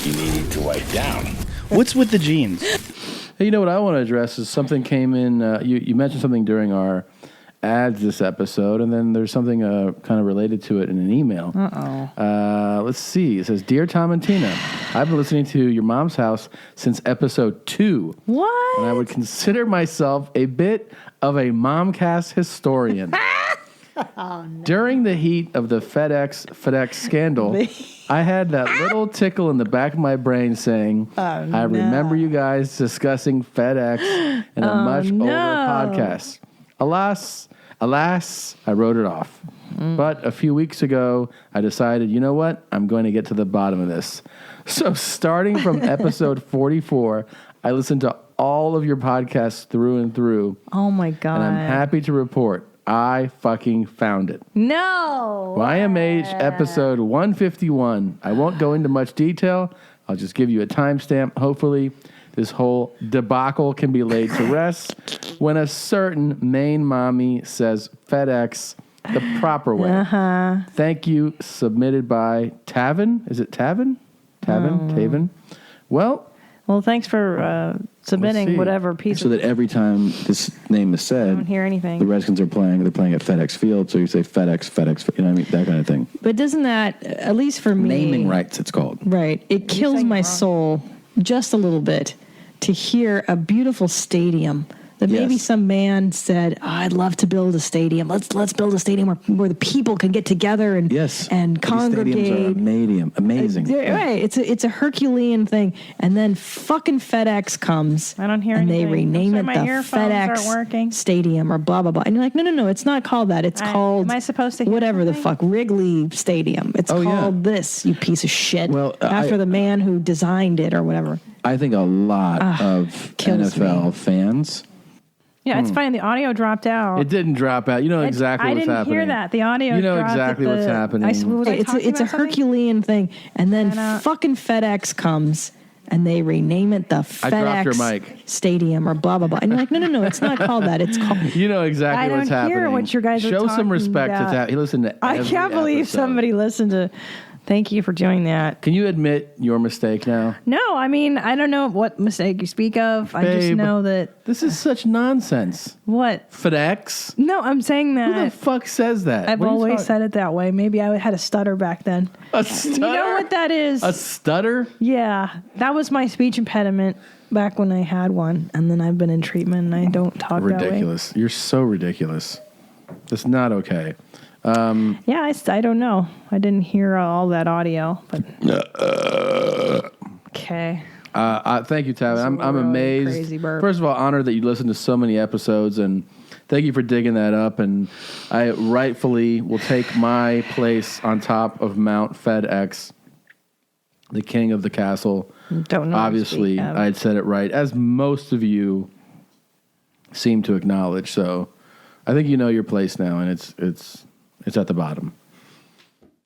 you need to wipe down. What's with the jeans? Hey, you know what I want to address is something came in. You mentioned something during our ads this episode, and then there's something kind of related to it in an email. Let's see. It says, "Dear Tom and Tina, I've been listening to your mom's house since episode 2. What? And I would consider myself a bit of a Momcast historian. Oh, no. During the heat of the Fedex scandal, I had that little tickle in the back of my brain saying, I remember you guys discussing FedEx in a much older podcast. Alas, I wrote it off. But a few weeks ago, I decided, you know what? I'm going to get to the bottom of this. So starting from episode 44, I listened to all of your podcasts through and through. Oh, my God. And I'm happy to report I fucking found it. No. YMH episode 151. I won't go into much detail. I'll just give you a timestamp. Hopefully, this whole debacle can be laid to rest when a certain Maine mommy says FedEx the proper way. Thank you. Submitted by Tavin. Is it Tavin? Tavin? Well, thanks for submitting whatever piece. So that every time this name is said, I don't hear anything. The Redskins are playing. They're playing at FedEx Field, so you say FedEx. You know what I mean? That kind of thing. But doesn't that, at least for me, naming rights, it's called. Right. It kills my soul just a little bit to hear a beautiful stadium that maybe some man said, I'd love to build a stadium. Let's build a stadium where the people can get together and congregate. These stadiums are amazing. Right. It's a Herculean thing. And then fucking FedEx comes. I don't hear and anything. they rename it the FedEx Stadium or blah, blah, blah. And you're like, no, it's not called that. It's called am I supposed to hear whatever something? the fuck, Wrigley Stadium. It's called this, you piece of shit. Well, after the man who designed it or whatever. I think a lot of NFL fans. Yeah, it's funny. The audio dropped out. it didn't drop out. You know exactly what's happening. I didn't hear that. The audio You know dropped exactly what's happening. It's a Herculean thing. And then fucking FedEx comes and they rename it the I dropped your FedEx mic. Stadium or blah, blah, blah. And you're like, no, it's not called that. It's called... You know exactly what's happening. I don't hear what you guys are Show talking some respect about. to He listened to I every can't believe episode. somebody listened to... Thank you for doing that. Can you admit your mistake now? No, I mean, I don't know what mistake you speak of. I just know that... This is such nonsense. What? FedEx? No, I'm saying that... Who the fuck says that? I've always said it that way. Maybe I had a stutter back then. A stutter? You know what that is? A stutter? Yeah. That was my speech impediment back when I had one. And then I've been in treatment and I don't talk that way. Ridiculous. You're so ridiculous. That's not okay. Yeah, I don't know. I didn't hear all that audio, but okay. Thank you, Tavin. I'm really amazed. crazy burp. First of all, honored that you listened to so many episodes, and thank you for digging that up. And I rightfully will take my place on top of Mount FedEx, the king of the castle. Don't know. Obviously, I had said it right, as most of you seem to acknowledge. So I think you know your place now, and it's at the bottom.